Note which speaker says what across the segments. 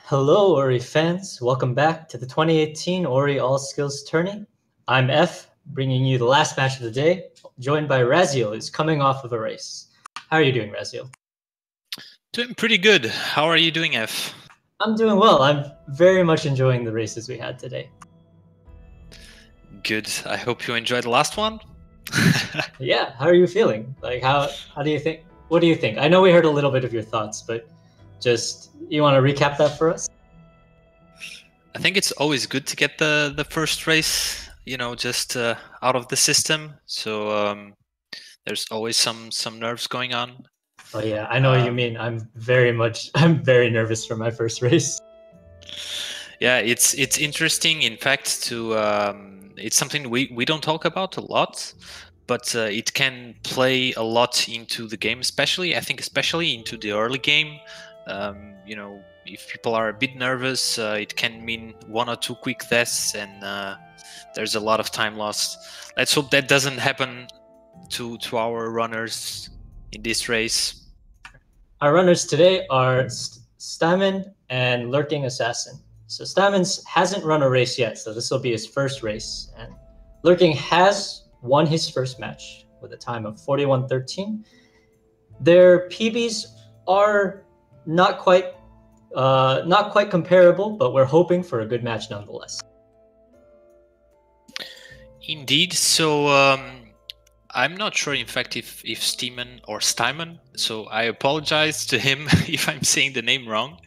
Speaker 1: Hello, Ori fans. Welcome back to the 2018 Ori All Skills Tourney. I'm F, bringing you the last match of the day, joined by Raziel, who's coming off of a race. How are you doing, Raziel?
Speaker 2: Doing pretty good. How are you doing, F?
Speaker 1: I'm doing well. I'm very much enjoying the races we had today.
Speaker 2: Good. I hope you enjoyed the last one.
Speaker 1: Yeah, how are you feeling? Like, how do you think? What do you think? I know we heard a little bit of your thoughts, but just you want to recap that for us?
Speaker 2: I think it's always good to get the first race, just out of the system. So there's always some nerves going on.
Speaker 1: Oh yeah, I know what you mean. I'm very nervous for my first race.
Speaker 2: Yeah, it's interesting. In fact, it's something we don't talk about a lot, but it can play a lot into the game, especially into the early game. If people are a bit nervous, it can mean one or two quick deaths, and there's a lot of time lost. Let's hope that doesn't happen to our runners in this race.
Speaker 1: Our runners today are TheStimon and LurkingAssassin. So TheStimon hasn't run a race yet, so this will be his first race. And Lurking has won his first match with a time of 41:13. Their PBs are not quite comparable, but we're hoping for a good match nonetheless.
Speaker 2: Indeed. So I'm not sure, in fact, if Steeman or Stimon. So I apologize to him if I'm saying the name wrong.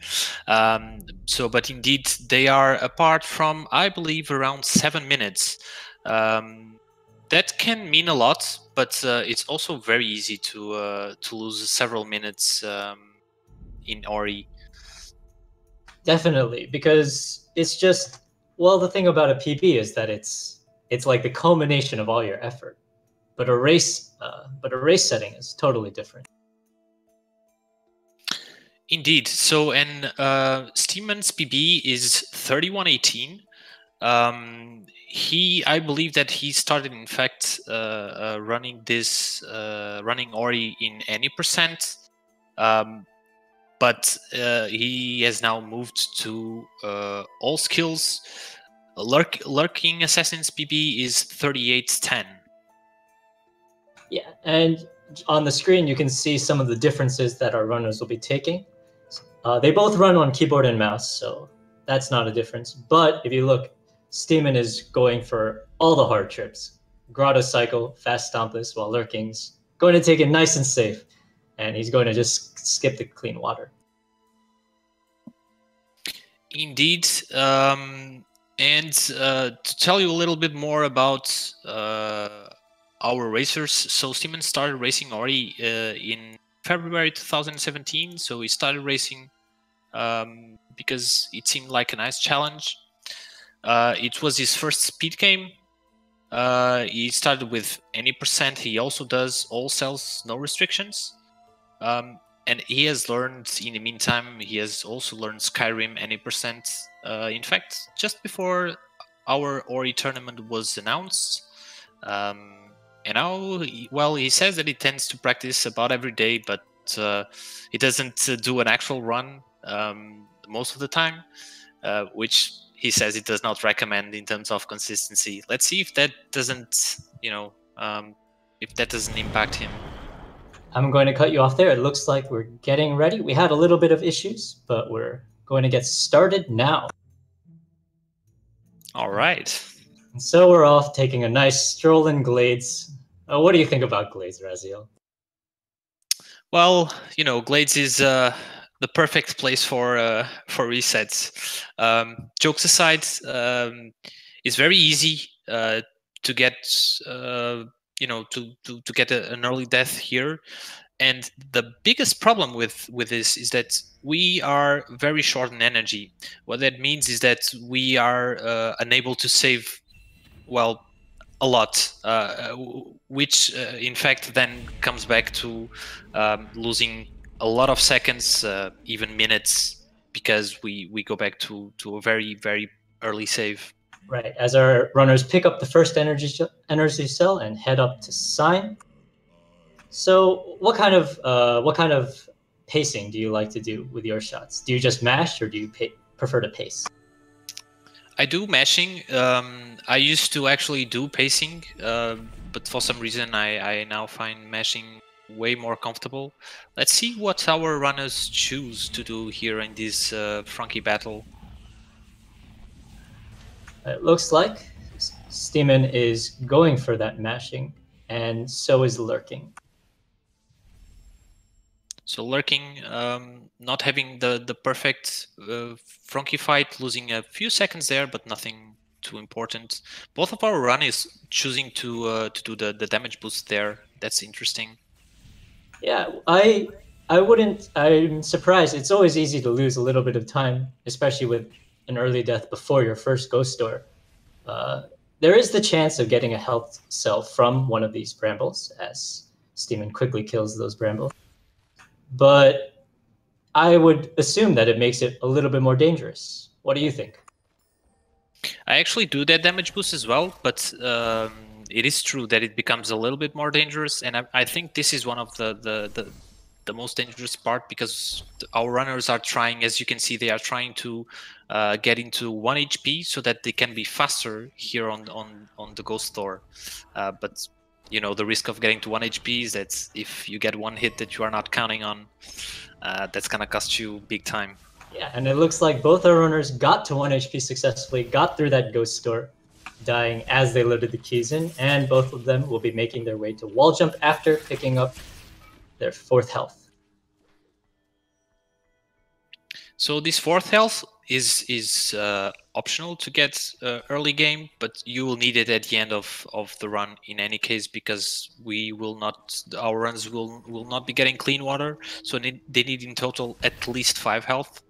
Speaker 2: But indeed, they are apart from, I believe, around 7 minutes. That can mean a lot, but it's also very easy to lose several minutes in Ori.
Speaker 1: Definitely, because it's just, well, the thing about a PB is that it's like the culmination of all your effort. But a race setting is totally different.
Speaker 2: Indeed. So, and Steeman's PB is 31:18. I believe that he started, in fact, running Ori in any percent, but he has now moved to all skills. LurkingAssassin's PB is 38:10.
Speaker 1: Yeah, and on the screen you can see some of the differences that our runners will be taking. They both run on keyboard and mouse, so that's not a difference. But if you look, Steeman is going for all the hard trips. Grotto Cycle, Fast Stompless, while Lurking's going to take it nice and safe, and he's going to just skip the clean water.
Speaker 2: Indeed. And to tell you a little bit more about our racers, so Steeman started racing Ori in February 2017. So he started racing because it seemed like a nice challenge. It was his first speed game. He started with any percent. He also does all cells, no restrictions. And he has learned, in the meantime, he has also learned Skyrim any percent. In fact, just before our Ori tournament was announced. And now, well, he says that he tends to practice about every day, but he doesn't do an actual run most of the time, which he says he does not recommend in terms of consistency. Let's see if that doesn't, if that doesn't impact him.
Speaker 1: I'm going to cut you off there. It looks like we're getting ready. We had a little bit of issues, but we're going to get started now.
Speaker 2: All right.
Speaker 1: And so we're off taking a nice stroll in Glades. What do you think about Glades, Raziel?
Speaker 2: Well, Glades is the perfect place for resets. Jokes aside, it's very easy to get to get an early death here. And the biggest problem with this is that we are very short in energy. What that means is that we are unable to save, well, a lot, which in fact then comes back to losing a lot of seconds, even minutes, because we go back to a very, very early save.
Speaker 1: Right, as our runners pick up the first energy cell and head up to Sign. So what kind of pacing do you like to do with your shots? Do you just mash, or do you prefer to pace?
Speaker 2: I do mashing. I used to actually do pacing, but for some reason I now find mashing way more comfortable. Let's see what our runners choose to do here in this Frankie battle.
Speaker 1: It looks like STimon is going for that mashing, and so is Lurking.
Speaker 2: So Lurking not having the perfect Frankie fight, losing a few seconds there, but nothing too important. Both of our run is choosing to do the damage boost there. That's interesting.
Speaker 1: Yeah, I wouldn't. I'm surprised. It's always easy to lose a little bit of time, especially with an early death before your first ghost door. There is the chance of getting a health cell from one of these brambles, as STimon quickly kills those brambles. But I would assume that it makes it a little bit more dangerous. What do you think?
Speaker 2: I actually do that damage boost as well, but it is true that it becomes a little bit more dangerous, and I think this is one of the most dangerous part, because our runners are trying, as you can see, they are trying to get into 1 HP so that they can be faster here on the Ghost Thor. But you know, the risk of getting to 1 HP is that if you get one hit that you are not counting on, that's gonna cost you big time.
Speaker 1: Yeah, and it looks like both our runners got to 1 HP successfully, got through that ghost door, dying as they loaded the keys in, and both of them will be making their way to wall jump after picking up their 4th health.
Speaker 2: So this 4th health is optional to get early game, but you will need it at the end of the run in any case, because our runs will not be getting clean water, so they need in total at least 5 health.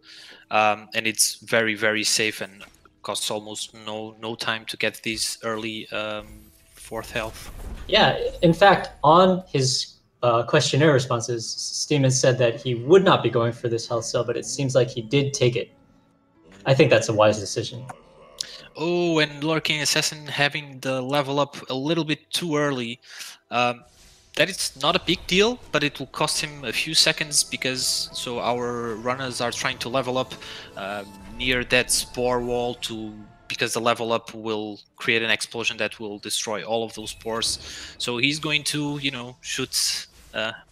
Speaker 2: And it's very, very safe and costs almost no time to get these early 4th health.
Speaker 1: Yeah, in fact, on his questionnaire responses, STimon said that he would not be going for this health cell, but it seems like he did take it. I think that's a wise decision.
Speaker 2: Oh, and LurkingAssassin having the level up a little bit too early. That is not a big deal, but it will cost him a few seconds, because so our runners are trying to level up near that spore wall because the level up will create an explosion that will destroy all of those spores. So he's going to, you know, shoot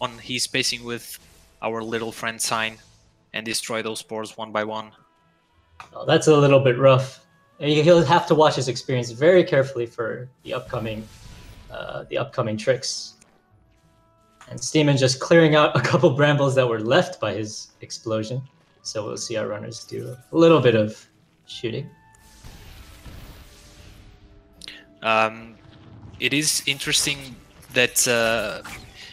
Speaker 2: on his spacing with our little friend sign and destroy those spores one by one.
Speaker 1: Oh, that's a little bit rough. He'll have to watch his experience very carefully for the upcoming tricks. And STimon just clearing out a couple brambles that were left by his explosion. So we'll see our runners do a little bit of shooting.
Speaker 2: It is interesting that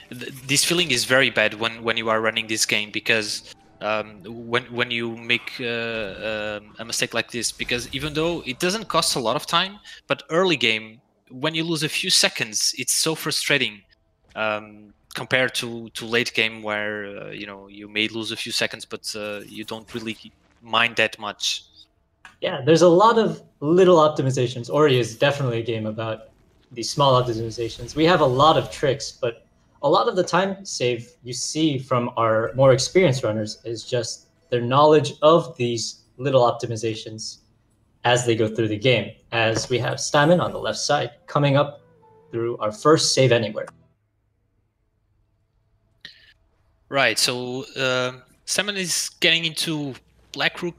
Speaker 2: this feeling is very bad when you are running this game, because when you make a mistake like this, because even though it doesn't cost a lot of time, but early game, when you lose a few seconds, it's so frustrating. Compared to late game, where you know, you may lose a few seconds, but you don't really mind that much.
Speaker 1: Yeah, there's a lot of little optimizations. Ori is definitely a game about these small optimizations. We have a lot of tricks, but a lot of the time save you see from our more experienced runners is just their knowledge of these little optimizations as they go through the game. As we have STimon on the left side coming up through our first save anywhere.
Speaker 2: Right, so STimon is getting into Blackroot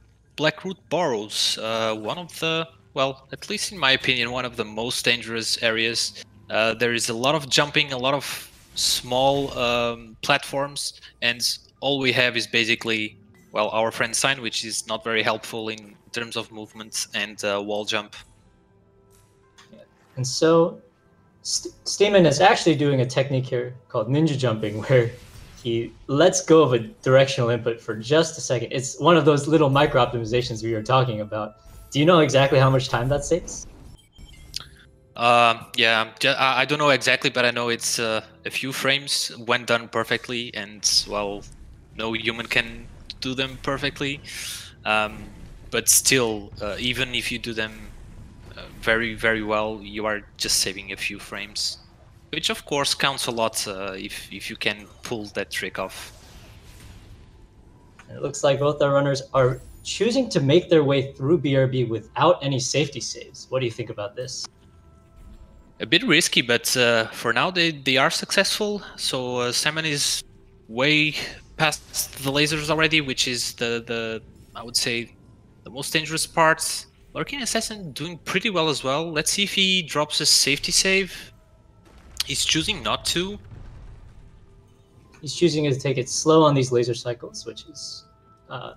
Speaker 2: Burrows, one of the, well, at least in my opinion, one of the most dangerous areas. There is a lot of jumping, a lot of small platforms, and all we have is basically, well, our friend sign, which is not very helpful in terms of movement and wall jump.
Speaker 1: And so STimon is actually doing a technique here called ninja jumping, where he lets go of a directional input for just a second. It's one of those little micro optimizations we were talking about. Do you know exactly how much time that saves?
Speaker 2: Yeah, I don't know exactly, but I know it's a few frames when done perfectly, and well, no human can do them perfectly. But still, even if you do them very, very well, you are just saving a few frames, which of course counts a lot if you can pull that trick off.
Speaker 1: It looks like both our runners are choosing to make their way through BRB without any safety saves. What do you think about this?
Speaker 2: A bit risky, but for now they are successful. So Salmon is way past the lasers already, which is the I would say the most dangerous part. Lurking Assassin doing pretty well as well. Let's see if he drops a safety save. He's choosing not to.
Speaker 1: He's choosing to take it slow on these laser cycles, which is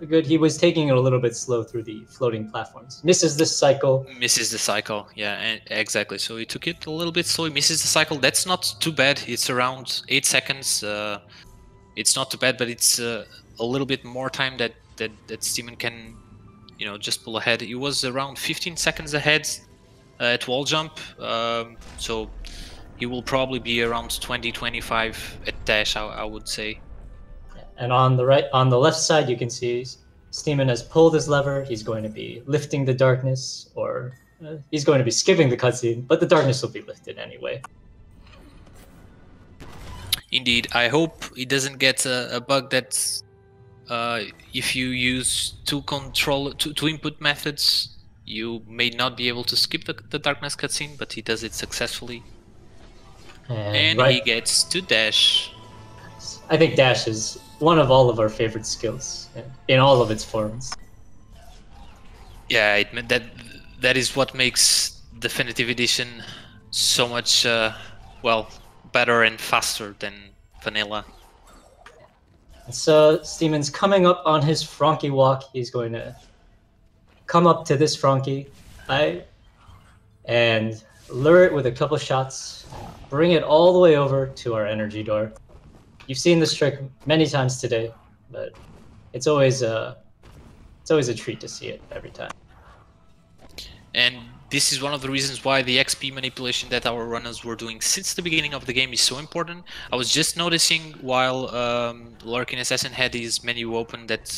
Speaker 1: good. He was taking it a little bit slow through the floating platforms. Misses this cycle.
Speaker 2: Misses the cycle, yeah, exactly. So he took it a little bit slow. He misses the cycle. That's not too bad. It's around 8 seconds. It's not too bad, but it's a little bit more time that Stimon can, just pull ahead. He was around 15 seconds ahead at wall jump. So he will probably be around 20-25 at dash, I would say.
Speaker 1: And on the left side, you can see Stimon has pulled his lever. He's going to be lifting the darkness, or he's going to be skipping the cutscene, but the darkness will be lifted anyway.
Speaker 2: Indeed, I hope it doesn't get a bug that if you use two input methods, you may not be able to skip the darkness cutscene, but he does it successfully. And he gets to dash.
Speaker 1: I think dash is one of all of our favorite skills in all of its forms.
Speaker 2: Yeah, that is what makes Definitive Edition so much better and faster than vanilla.
Speaker 1: So Stimon's coming up on his Frankie walk. He's going to come up to this Frankie and lure it with a couple shots, bring it all the way over to our energy door. You've seen this trick many times today, but it's always a treat to see it every time.
Speaker 2: And this is one of the reasons why the XP manipulation that our runners were doing since the beginning of the game is so important. I was just noticing while Lurking Assassin had his menu open that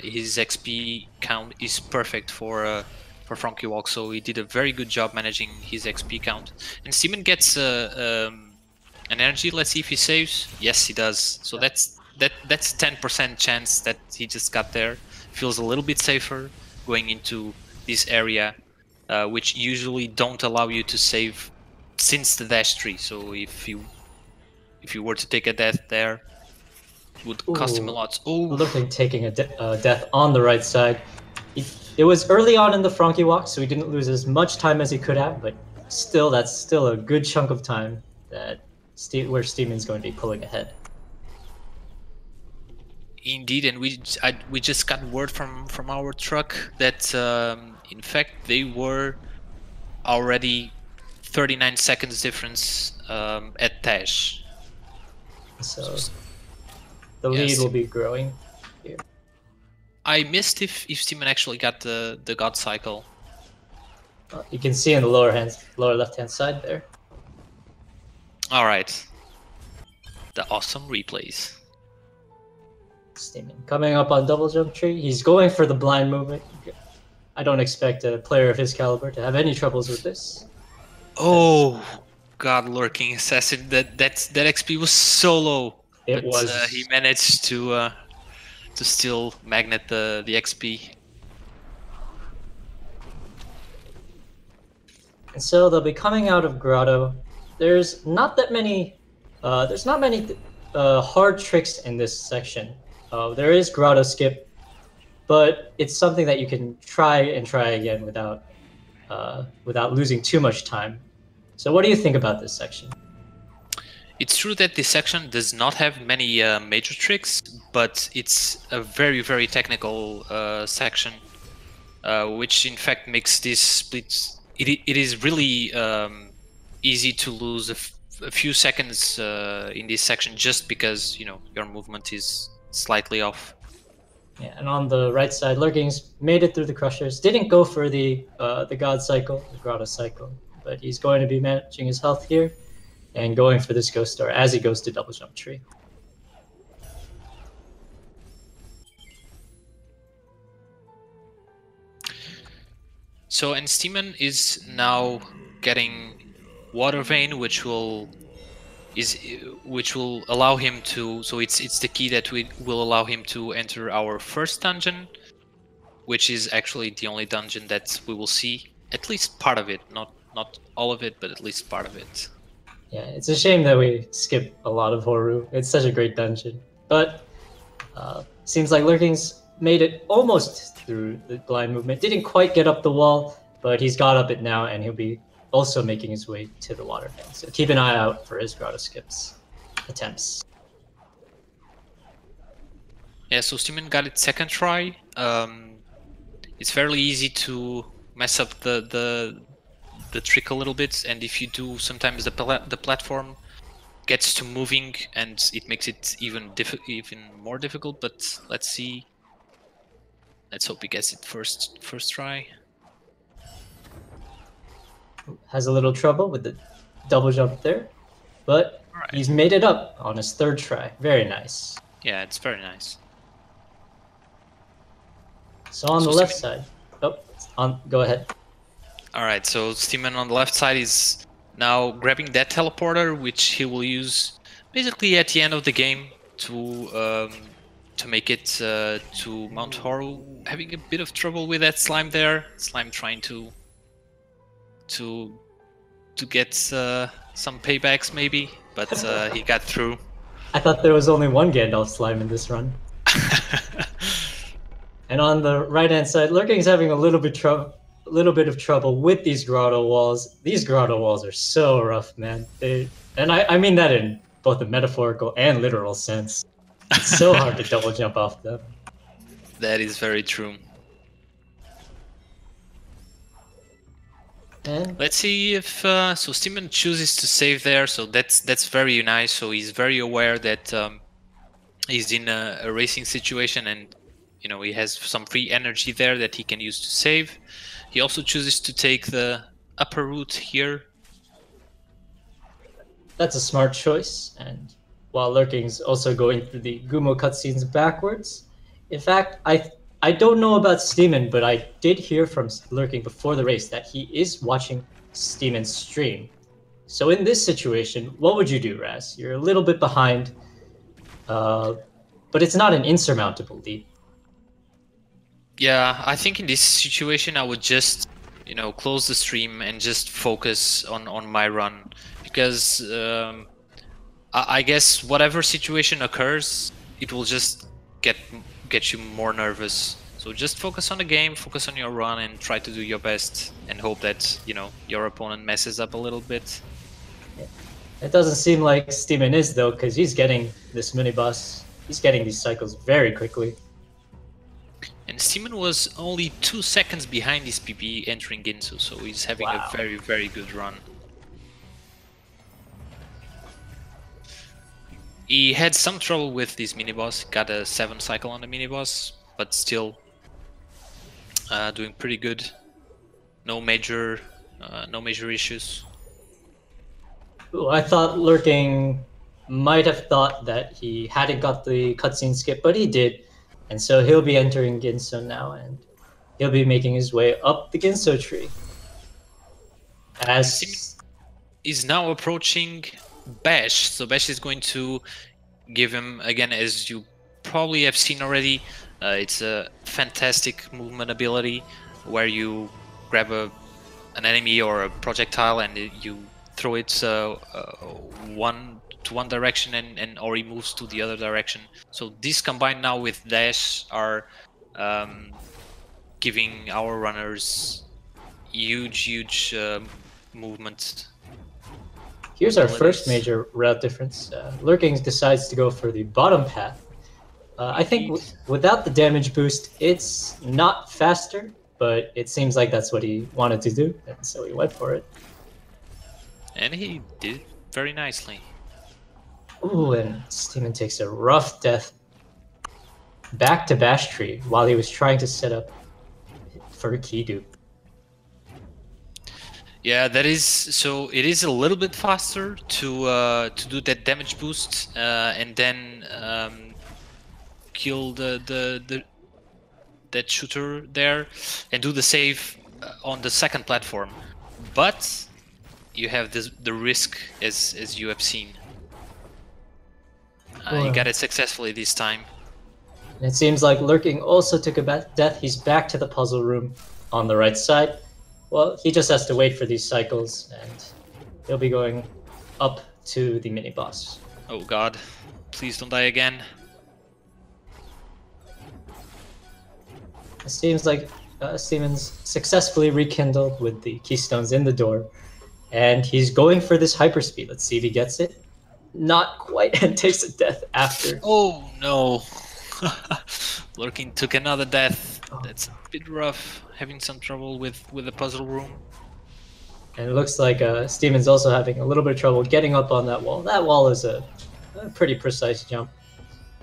Speaker 2: his XP count is perfect for Frankie Walk, so he did a very good job managing his XP count. And Stimon gets an energy. Let's see if he saves. Yes, he does. So that's 10% chance that he just got there. Feels a little bit safer going into this area, which usually don't allow you to save since the dash tree. So if you were to take a death there, it would cost him a lot. Oh,
Speaker 1: Lurking taking a death on the right side. It was early on in the Frankie walk, so he didn't lose as much time as he could have, but still, that's still a good chunk of time where Stimon's going to be pulling ahead.
Speaker 2: Indeed, and we just got word from our truck that in fact they were already 39 seconds difference at dash.
Speaker 1: So the lead will be growing here.
Speaker 2: I missed if Stimon actually got the God cycle.
Speaker 1: You can see in the lower left hand side there.
Speaker 2: All right, the awesome replays.
Speaker 1: Stimming. Coming up on double jump tree, he's going for the blind movement. I don't expect a player of his caliber to have any troubles with this.
Speaker 2: Oh God, Lurking Assassin, that XP was so low.
Speaker 1: It was.
Speaker 2: He managed to still magnet the XP.
Speaker 1: And so they'll be coming out of Grotto. There's not that many. There's not many hard tricks in this section. There is Grotto skip, but it's something that you can try again without losing too much time. So what do you think about this section?
Speaker 2: It's true that this section does not have many major tricks, but it's a very, very technical section, which in fact makes this split. It is really easy to lose a few seconds in this section just because your movement is slightly off.
Speaker 1: Yeah, and on the right side, Lurking's made it through the crushers. Didn't go for the God cycle, the Grotto cycle, but he's going to be managing his health here and going for this Ghost Star as he goes to double jump tree.
Speaker 2: So, and Stimmon is now getting Water Vein, which will allow him to. So it's the key that will allow him to enter our first dungeon. which is actually the only dungeon that we will see. At least part of it, not all of it, but at least part of it.
Speaker 1: Yeah, it's a shame that we skip a lot of Horu. It's such a great dungeon. But seems like Lurking's made it almost through the blind movement. Didn't quite get up the wall, but he's got up it now, and he'll be also making his way to the water bank. So keep an eye out for his grotto skips attempts.
Speaker 2: Yeah, so Stimon got it second try. It's fairly easy to mess up the trick a little bit, and if you do, sometimes the platform gets to moving, and it makes it even more difficult. But let's see. Let's hope he gets it first try.
Speaker 1: Has a little trouble with the double jump there, but he's made it up on his third try. Very nice.
Speaker 2: Yeah, it's very nice.
Speaker 1: So on the left side, go ahead.
Speaker 2: All right, so Stimon on the left side is now grabbing that teleporter, which he will use basically at the end of the game to make it to Mount Horu. Having a bit of trouble with that slime there. Slime trying to get some paybacks maybe, but he got through.
Speaker 1: I thought there was only one Gandalf slime in this run. And on the right-hand side, Lurking's having a little bit of trouble with these grotto walls. These grotto walls are so rough, man. I mean that in both a metaphorical and literal sense. It's so hard to double jump off them.
Speaker 2: That is very true.
Speaker 1: And
Speaker 2: let's see if so Stimon chooses to save there, so that's very nice. So he's very aware that he's in a racing situation, and you know he has some free energy there that he can use to save. He also chooses to take the upper route here.
Speaker 1: That's a smart choice, and while Lurking's also going through the Gumo cutscenes backwards. In fact, I don't know about Stimon, but I did hear from Lurking before the race that he is watching Stimon's stream. So in this situation, what would you do, Raz? You're a little bit behind, but it's not an insurmountable lead.
Speaker 2: Yeah, I think in this situation I would just, you know, close the stream and just focus on my run, because I guess whatever situation occurs, it will just get you more nervous. So just focus on the game, focus on your run, and try to do your best, and hope that, you know, your opponent messes up a little bit.
Speaker 1: It doesn't seem like Stimon is, though, because he's getting this mini boss. He's getting these cycles very quickly.
Speaker 2: And Stimon was only 2 seconds behind his PP entering Ginsu, so he's having a very, very good run. He had some trouble with this mini-boss, got a 7 cycle on the mini-boss, but still doing pretty good. No major issues.
Speaker 1: Ooh, I thought Lurking might have thought that he hadn't got the cutscene skip, but he did. And so he'll be entering Ginso now, and he'll be making his way up the Ginso tree. As
Speaker 2: is now approaching Bash, so Bash is going to give him, again, as you probably have seen already, it's a fantastic movement ability where you grab an enemy or a projectile and you throw it one direction and Ori moves to the other direction. So these combined now with dash are giving our runners huge movement.
Speaker 1: Here's our first major route difference. Lurking decides to go for the bottom path. I think without the damage boost, it's not faster, but it seems like that's what he wanted to do, and so he went for it.
Speaker 2: And he did it very nicely.
Speaker 1: Ooh, and Stimon takes a rough death back to Bash Tree while he was trying to set up for a key dupe.
Speaker 2: Yeah, that is, so it is a little bit faster to do that damage boost and then kill that shooter there and do the save on the second platform. But you have the risk as you have seen. You got it successfully this time.
Speaker 1: And it seems like Lurking also took a death. He's back to the puzzle room on the right side. Well, he just has to wait for these cycles, and he'll be going up to the mini-boss.
Speaker 2: Oh god, please don't die again.
Speaker 1: It seems like Siemens successfully rekindled with the keystones in the door, and he's going for this hyperspeed. Let's see if he gets it. Not quite, and takes a death after.
Speaker 2: Oh no. Lurking took another death. That's a bit rough. Having some trouble with the puzzle room.
Speaker 1: And it looks like Steven's also having a little bit of trouble getting up on that wall. That wall is a pretty precise jump,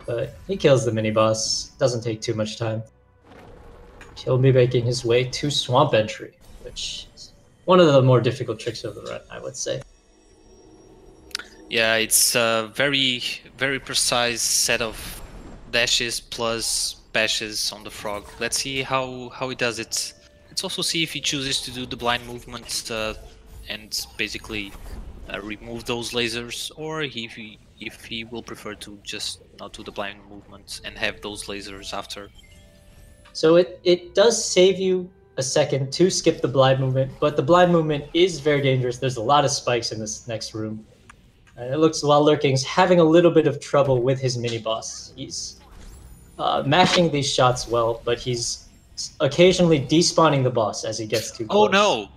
Speaker 1: but he kills the mini-boss. Doesn't take too much time. He'll be making his way to Swamp Entry, which is one of the more difficult tricks of the run, I would say.
Speaker 2: Yeah, it's a very, very precise set of dashes plus bashes on the frog. Let's see how he does it. Let's also see if he chooses to do the blind movements and basically remove those lasers, or if he will prefer to just not do the blind movements and have those lasers after.
Speaker 1: So it does save you a second to skip the blind movement, but the blind movement is very dangerous. There's a lot of spikes in this next room. And it looks while Lurking's having a little bit of trouble with his mini-boss. He's mashing these shots well, but he's occasionally despawning the boss as he gets too close.
Speaker 2: Oh no!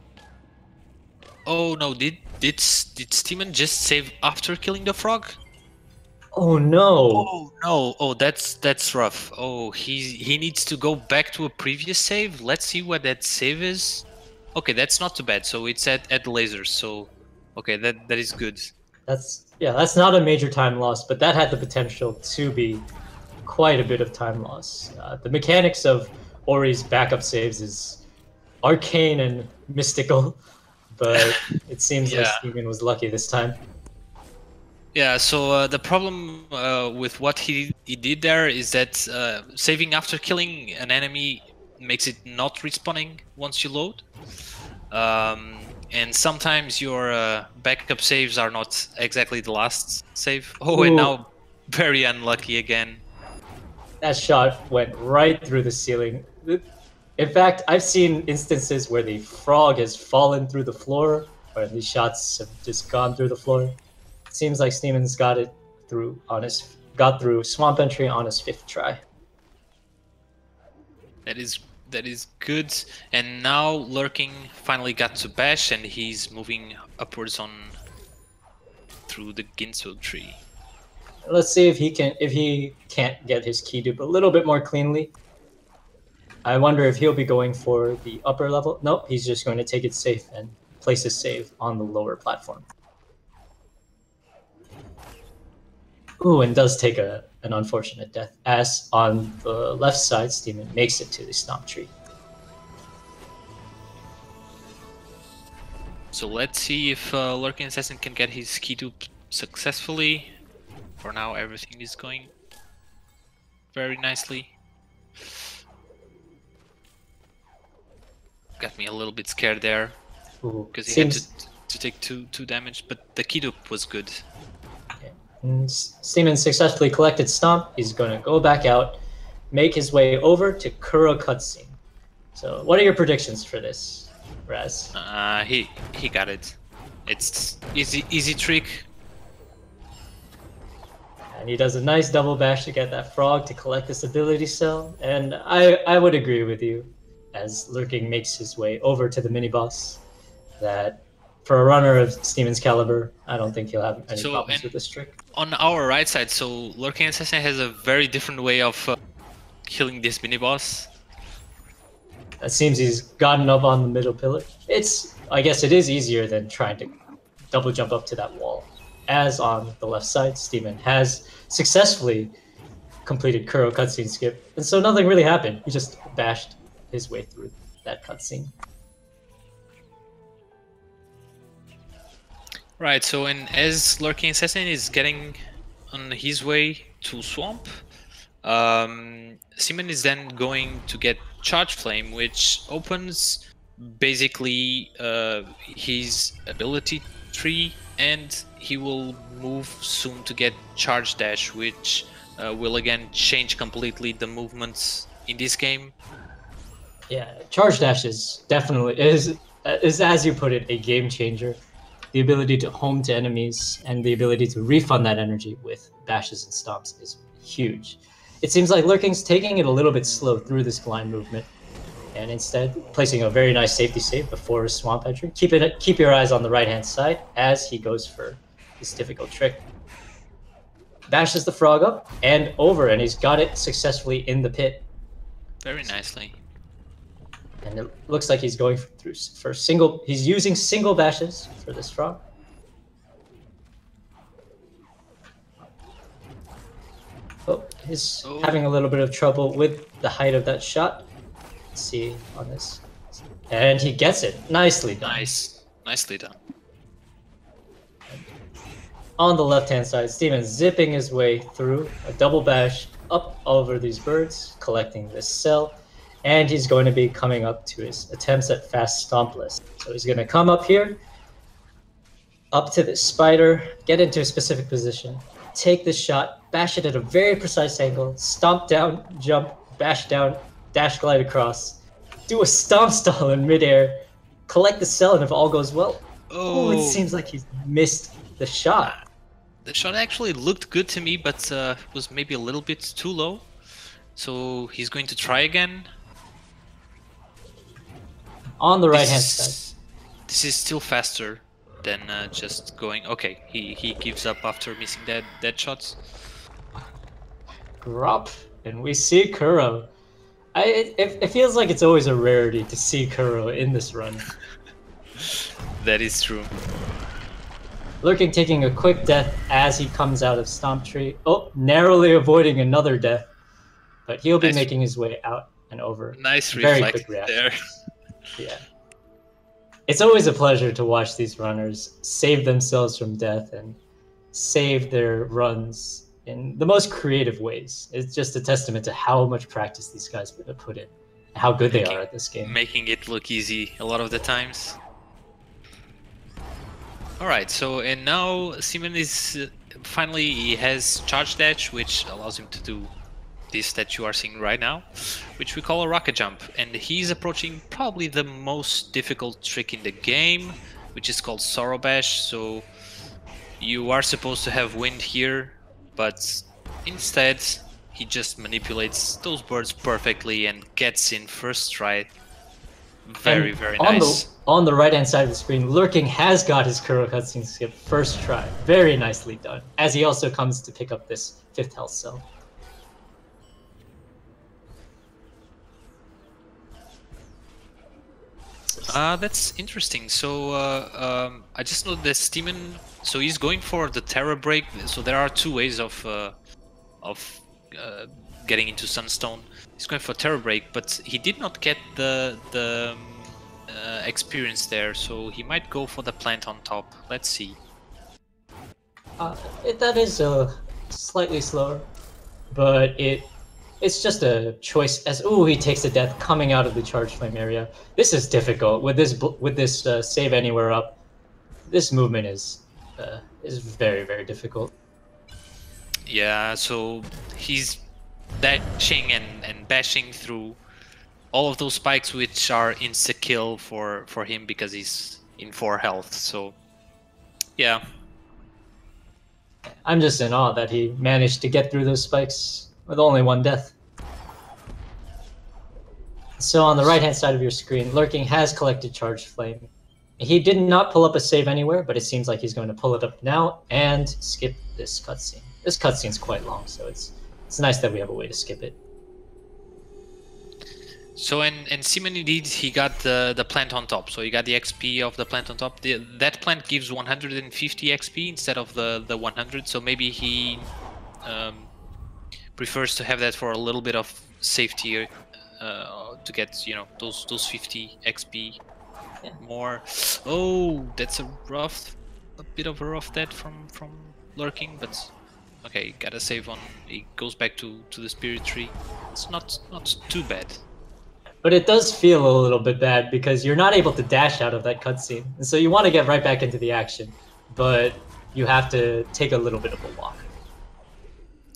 Speaker 2: Oh no! Did TheStimon just save after killing the frog?
Speaker 1: Oh no!
Speaker 2: Oh no! Oh, that's rough. Oh, he needs to go back to a previous save. Let's see what that save is. Okay, that's not too bad. So it's at the lasers. So okay, that is good.
Speaker 1: That's not a major time loss, but that had the potential to be quite a bit of time loss. The mechanics of Ori's backup saves is arcane and mystical, but it seems like Steven was lucky this time.
Speaker 2: Yeah, so the problem with what he did there is that saving after killing an enemy makes it not respawning once you load. And sometimes your backup saves are not exactly the last save. Oh, and now very unlucky again.
Speaker 1: That shot went right through the ceiling. In fact, I've seen instances where the frog has fallen through the floor, or these shots have just gone through the floor. It seems like Steven's got through Swamp Entry on his 5th try.
Speaker 2: That is good. And now Lurking finally got to bash, and he's moving upwards through the Ginso tree.
Speaker 1: Let's see if he can't get his key dupe a little bit more cleanly. I wonder if he'll be going for the upper level. Nope, he's just going to take it safe and place his save on the lower platform. Ooh, and does take an unfortunate death, as on the left side, Steven makes it to the stomp tree.
Speaker 2: So let's see if LurkingAssassin can get his key dupe successfully. For now, everything is going very nicely. Got me a little bit scared there because he had to take two damage, but the key dupe was good.
Speaker 1: And Steven successfully collected Stomp. He's going to go back out, make his way over to Kuro cutscene. So what are your predictions for this, Raz?
Speaker 2: He got it. It's easy trick.
Speaker 1: And he does a nice double bash to get that frog to collect this ability cell. And I would agree with you, as Lurking makes his way over to the mini-boss, that for a runner of Steven's caliber, I don't think he'll have any problems with this trick.
Speaker 2: On our right side, so LurkingAssassin has a very different way of killing this mini-boss.
Speaker 1: It seems he's gotten up on the middle pillar. I guess it is easier than trying to double jump up to that wall. As on the left side, Steven has successfully completed Kuro cutscene skip, and so nothing really happened. He just bashed his way through that cutscene.
Speaker 2: Right, so as LurkingAssassin is getting on his way to Swamp, Simon is then going to get Charge Flame, which opens basically his ability tree, and he will move soon to get Charge Dash, which will again change completely the movements in this game.
Speaker 1: Yeah, charge dash is definitely is as you put it, a game changer. The ability to home to enemies and the ability to refund that energy with dashes and stomps is huge. It seems like Lurking's taking it a little bit slow through this blind movement, and instead placing a very nice safety save before his swamp entry. Keep your eyes on the right hand side as he goes for this difficult trick. Bashes the frog up and over, and he's got it successfully in the pit.
Speaker 2: Very nicely.
Speaker 1: And it looks like he's going through for single. He's using single bashes for this frog. Oh, he's having a little bit of trouble with the height of that shot. Let's see on this. And he gets it. Nicely done.
Speaker 2: Nice. Nicely done.
Speaker 1: On the left-hand side, Steven zipping his way through a double bash up over these birds, collecting this cell. And he's going to be coming up to his attempts at fast stomp list. So he's going to come up here, up to this spider, get into a specific position, take this shot, bash it at a very precise angle, stomp down, jump, bash down, dash glide across, do a stomp stall in midair, collect the cell, and if all goes well, it seems like he's missed the shot.
Speaker 2: The shot actually looked good to me, but was maybe a little bit too low. So he's going to try again.
Speaker 1: On the right-hand side.
Speaker 2: This is still faster than just going... Okay, he gives up after missing that shot.
Speaker 1: Grop, and we see Kuro. It feels like it's always a rarity to see Kuro in this run.
Speaker 2: That is true.
Speaker 1: Lurking taking a quick death as he comes out of Stomp Tree. Oh, narrowly avoiding another death. But he'll be making his way out and over.
Speaker 2: Nice
Speaker 1: Very
Speaker 2: reflect
Speaker 1: quick reaction.
Speaker 2: there.
Speaker 1: Yeah. It's always a pleasure to watch these runners save themselves from death and save their runs in the most creative ways. It's just a testament to how much practice these guys put in, and how good they are at this game.
Speaker 2: Making it look easy a lot of the times. Alright, so and now Simon is finally he has charge dash, which allows him to do this that you are seeing right now, which we call a rocket jump, and he's approaching probably the most difficult trick in the game, which is called Sorrow Bash. So you are supposed to have wind here, but instead he just manipulates those birds perfectly and gets in first try. Very nice.
Speaker 1: On the right-hand side of the screen, Lurking has got his Kuro cutscene skip first try. Very nicely done, as he also comes to pick up this 5th health cell.
Speaker 2: That's interesting. So I just know that TheStimon, so he's going for the Terror Break. So there are two ways of getting into Sunstone. He's going for Terror Break, but he did not get the experience there, so he might go for the plant on top. Let's see.
Speaker 1: That is slightly slower, but it's just a choice. As he takes a death coming out of the charge flame area. This is difficult with this save anywhere up. This movement is very difficult.
Speaker 2: Yeah, so he's dashing and bashing through all of those spikes, which are insta-kill for him because he's in 4 health. So yeah,
Speaker 1: I'm just in awe that he managed to get through those spikes with only 1 death. So on the right-hand side of your screen, Lurking has collected Charged Flame. He did not pull up a save anywhere, but it seems like he's going to pull it up now and skip this cutscene. This cutscene's quite long, so it's nice that we have a way to skip it.
Speaker 2: So and Simon, indeed, he got the plant on top. So he got the XP of the plant on top. That plant gives 150 XP instead of the 100. So maybe he prefers to have that for a little bit of safety to get, you know, those 50 XP more. Oh, that's a bit of a rough death from Lurking, but okay, gotta save on. He goes back to the spirit tree. It's not too bad.
Speaker 1: But it does feel a little bit bad because you're not able to dash out of that cutscene, and so you want to get right back into the action, but you have to take a little bit of a walk.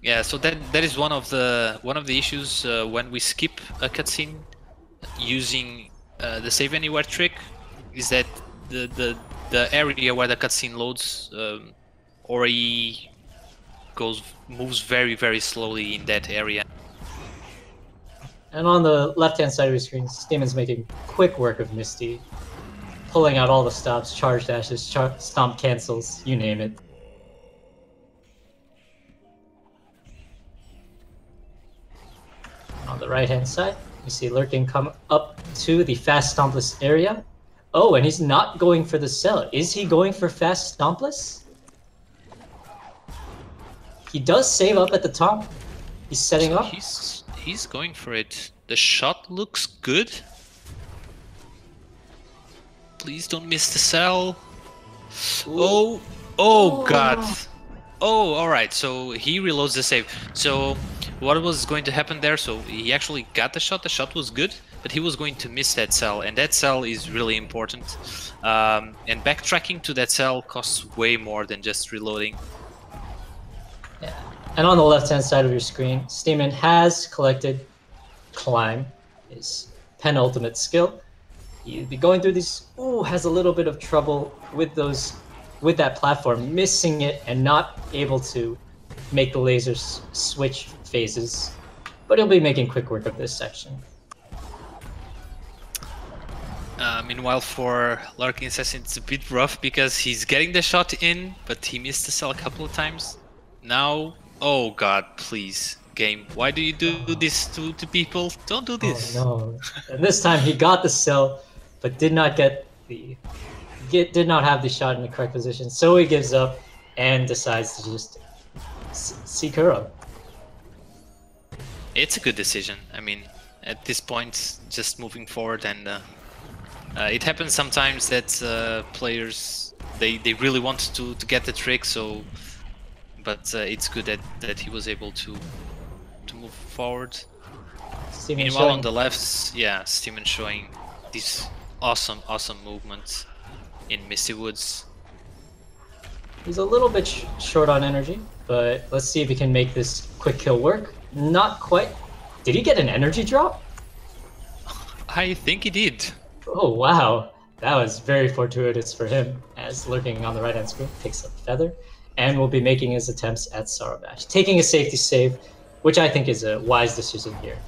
Speaker 2: Yeah, so that is one of the issues when we skip a cutscene using the save anywhere trick, is that the area where the cutscene loads already moves very slowly in that area.
Speaker 1: And on the left-hand side of your screen, Stemon's making quick work of Misty, pulling out all the stops, charge dashes, stomp cancels, you name it. On the right-hand side, you see Lurking come up to the fast stompless area. Oh, and he's not going for the cell. Is he going for fast stompless? He does save up at the top. He's setting up.
Speaker 2: He's going for it. The shot looks good. Please don't miss the cell. Ooh. Oh god. Oh, alright, so he reloads the save. So what was going to happen there? So he actually got the shot was good, but he was going to miss that cell, and that cell is really important. And backtracking to that cell costs way more than just reloading.
Speaker 1: Yeah. And on the left-hand side of your screen, Stimon has collected Climb, his penultimate skill. He'd be going through these, has a little bit of trouble with that platform, missing it and not able to make the lasers switch phases. But he'll be making quick work of this section.
Speaker 2: Meanwhile, for LurkingAssassin, it's a bit rough because he's getting the shot in, but he missed the cell a couple of times. Now, oh god, please, game, why do you do this to people? Don't do this.
Speaker 1: Oh no! And this time he got the cell, but did not have the shot in the correct position. So he gives up and decides to just seek her up.
Speaker 2: It's a good decision. I mean, at this point, just moving forward, and it happens sometimes that players they really want to get the trick. So, but it's good that he was able to move forward. Meanwhile, on the left, yeah, Stimon showing these awesome movements in Misty Woods.
Speaker 1: He's a little bit short on energy, but let's see if he can make this quick kill work. Not quite. Did he get an energy drop?
Speaker 2: I think he did.
Speaker 1: Oh wow, that was very fortuitous for him, as Lurking on the right-hand screen picks up Feather, and will be making his attempts at Sorrowbash, taking a safety save, which I think is a wise decision here.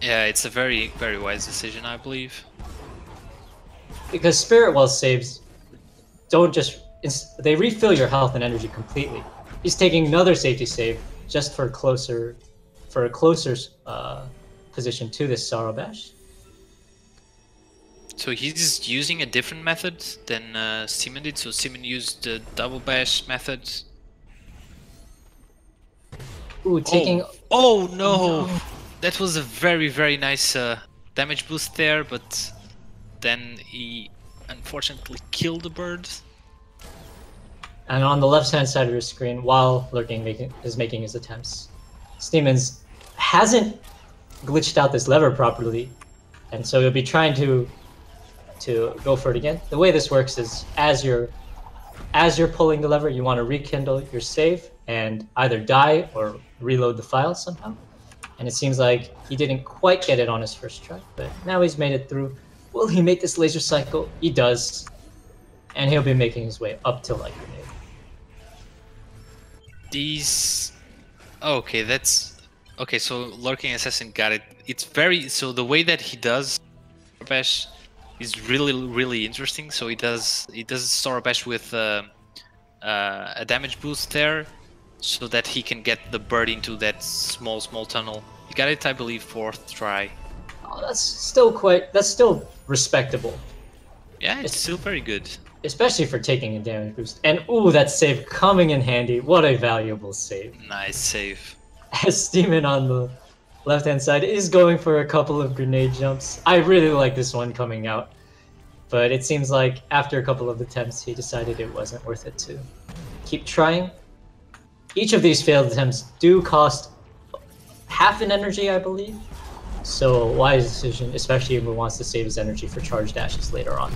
Speaker 2: Yeah, it's a very wise decision, I believe.
Speaker 1: Because Spirit Well saves don't just... they refill your health and energy completely. He's taking another safety save just for a closer position to this Sorrowbash.
Speaker 2: So he's using a different method than Stimon did. So Stimon used the double bash method.
Speaker 1: Ooh, taking...
Speaker 2: Oh no! That was a very nice damage boost there, but then he unfortunately killed the bird.
Speaker 1: And on the left-hand side of your screen, while Lurking is making his attempts, Stimons hasn't glitched out this lever properly, and so he'll be trying to go for it again. The way this works is as you're pulling the lever, you want to rekindle your save and either die or reload the file somehow. And it seems like he didn't quite get it on his first try, but now he's made it through. Will he make this laser cycle? He does. And he'll be making his way up to Light Grenade.
Speaker 2: These... Okay, that's... Okay, so LurkingAssassin got it. It's very... So the way that he does Sorrowbash is really interesting. So he does Sorrowbash with a damage boost there, so that he can get the bird into that small tunnel. He got it, I believe, 4th try.
Speaker 1: Oh, that's still respectable.
Speaker 2: Yeah, it's still very good.
Speaker 1: Especially for taking a damage boost. And ooh, that save coming in handy. What a valuable save.
Speaker 2: Nice save.
Speaker 1: As Stimon on the left-hand side is going for a couple of grenade jumps. I really like this one coming out. But it seems like after a couple of attempts, he decided it wasn't worth it to keep trying. Each of these failed attempts do cost half an energy, I believe. So wise decision, especially if he wants to save his energy for charge dashes later on.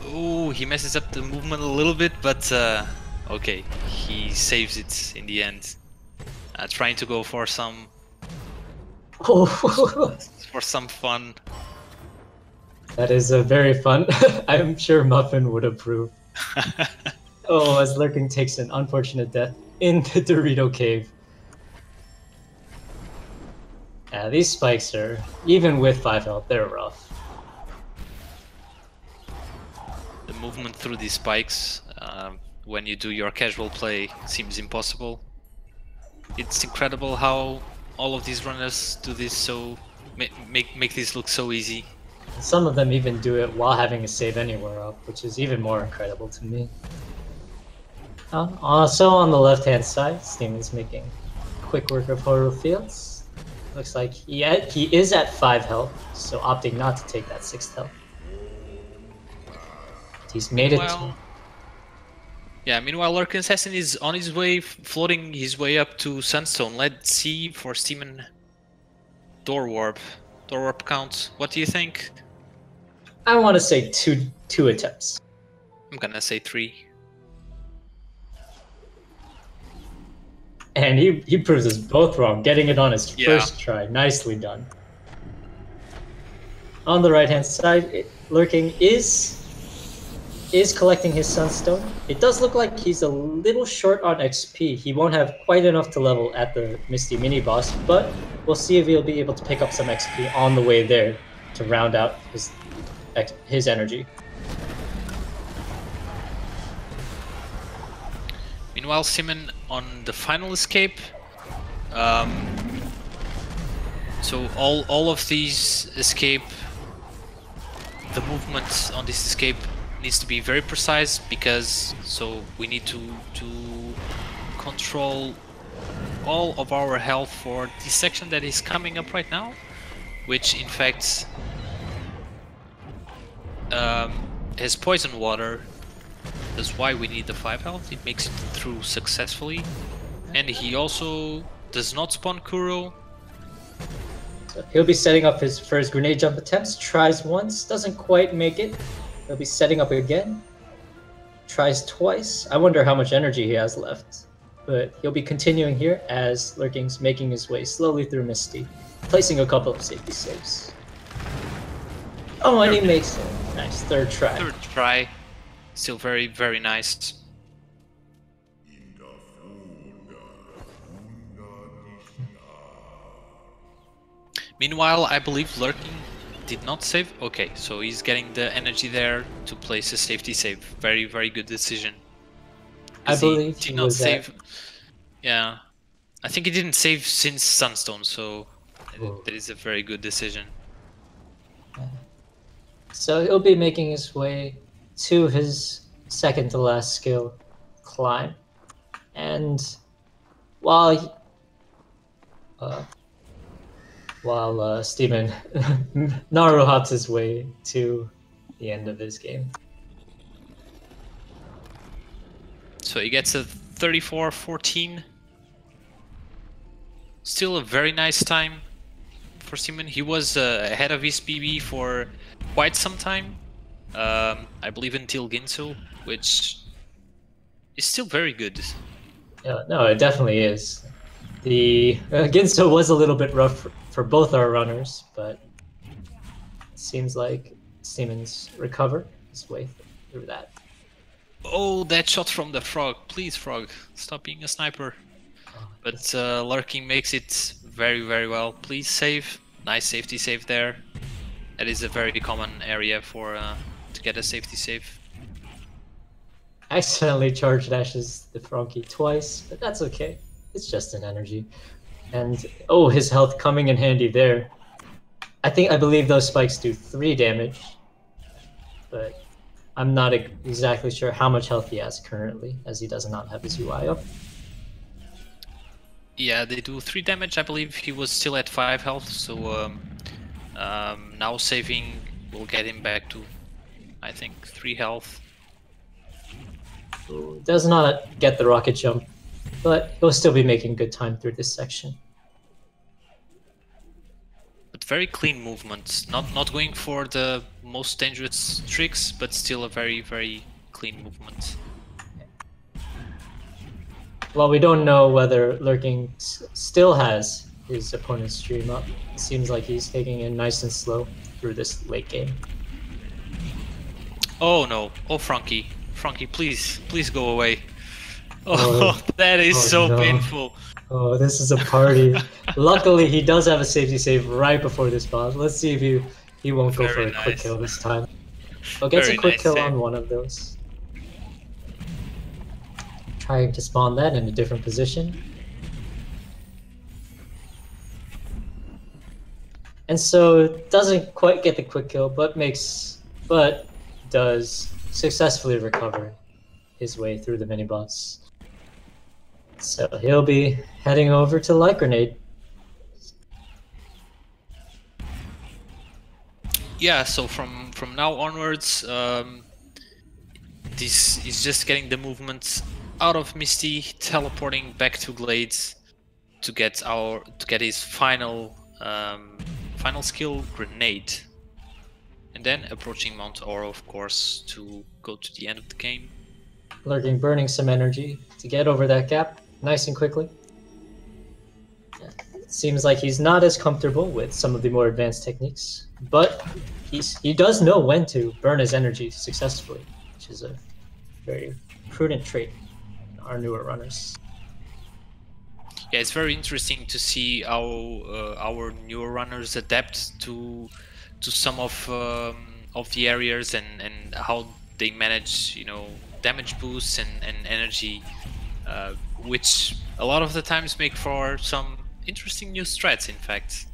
Speaker 2: Ooh, Oh, he messes up the movement a little bit, but okay, he saves it in the end. Trying to go for some fun.
Speaker 1: That is very fun. I'm sure Muffin would approve. Oh, as Lurking takes an unfortunate death in the Dorito cave. Yeah, these spikes are, even with 5 health, they're rough.
Speaker 2: The movement through these spikes, when you do your casual play, seems impossible. It's incredible how all of these runners do this, so make this look so easy.
Speaker 1: Some of them even do it while having a save anywhere up, which is even more incredible to me. Also on the left-hand side, Stemon's making quick work of Horror Fields. Looks like he is at 5 health, so opting not to take that 6th health. He's made it to...
Speaker 2: Yeah, meanwhile, LurkingAssassin is on his way, floating his way up to Sunstone. Let's see for Stimon. Door warp count. What do you think?
Speaker 1: I want to say two attempts.
Speaker 2: I'm gonna say 3.
Speaker 1: And he proves us both wrong, getting it on his first try. Nicely done. On the right-hand side, Lurking is collecting his Sunstone. It does look like he's a little short on XP. He won't have quite enough to level at the Misty mini-boss, but we'll see if he'll be able to pick up some XP on the way there to round out his energy.
Speaker 2: Meanwhile, Simon on the final escape. So all of these escape, the movement on this escape needs to be very precise, because we need to control all of our health for this section that is coming up right now, which in fact has poison water. That's why we need the 5 health. It makes it through successfully, and he also does not spawn Kuro.
Speaker 1: So he'll be setting up his first grenade jump attempts. Tries once, doesn't quite make it. He'll be setting up again. Tries twice. I wonder how much energy he has left. But he'll be continuing here as Lurking's making his way slowly through Misty, placing a couple of safety saves. Oh, and he makes it. Nice, third try.
Speaker 2: Third try. Still very, very nice. Meanwhile, I believe Lurking did not save. Okay, so he's getting the energy there to place a safety save. Very, very good decision.
Speaker 1: I believe
Speaker 2: he did not save. Yeah, I think he didn't save since Sunstone, so that is a very good decision.
Speaker 1: So he'll be making his way to his second to last skill, Climb, and while Stimon Naru hops his way to the end of his game.
Speaker 2: So he gets a 34-14. Still a very nice time for Stimon. He was ahead of his PB for quite some time. I believe until Ginso, which is still very good.
Speaker 1: Yeah, no, it definitely is. The Ginso was a little bit rough for both our runners, but it seems like Simon's recovered his way through that.
Speaker 2: Oh, that shot from the frog. Please, frog, stop being a sniper. But Lurking makes it very, very well. Please save. Nice safety save there. That is a very common area for to get a safety save.
Speaker 1: Accidentally charge dashes the Frankie twice, but that's okay. It's just an energy. And oh, his health coming in handy there. I believe those spikes do 3 damage, but I'm not exactly sure how much health he has currently, as he does not have his UI up.
Speaker 2: Yeah, they do 3 damage. I believe he was still at 5 health, so now saving will get him back to, I think, 3 health.
Speaker 1: Ooh, does not get the rocket jump, but he'll still be making good time through this section.
Speaker 2: But very clean movement. Not going for the most dangerous tricks, but still a very, very clean movement.
Speaker 1: Well, we don't know whether Lurking still has his opponent's stream up. It seems like he's taking it nice and slow through this late game.
Speaker 2: Oh no! Oh Frankie, please go away. Oh, that is so painful.
Speaker 1: Oh, this is a party. Luckily, he does have a safety save right before this boss. Let's see if he won't go for a quick kill this time. Oh, gets a quick kill on one of those. Trying to spawn that in a different position. And so doesn't quite get the quick kill, but does successfully recover his way through the mini boss. So he'll be heading over to Light Grenade.
Speaker 2: Yeah, so from now onwards, this is just getting the movements out of Misty, teleporting back to Glades to get his final skill, Grenade, and then approaching Mount Oro, of course, to go to the end of the game.
Speaker 1: Lurking, burning some energy to get over that gap nice and quickly. It seems like he's not as comfortable with some of the more advanced techniques, but he does know when to burn his energy successfully, which is a very prudent trait in our newer runners.
Speaker 2: Yeah, it's very interesting to see how our newer runners adapt to some of the areas and how they manage, damage boosts and energy, which a lot of the times make for some interesting new strats, in fact.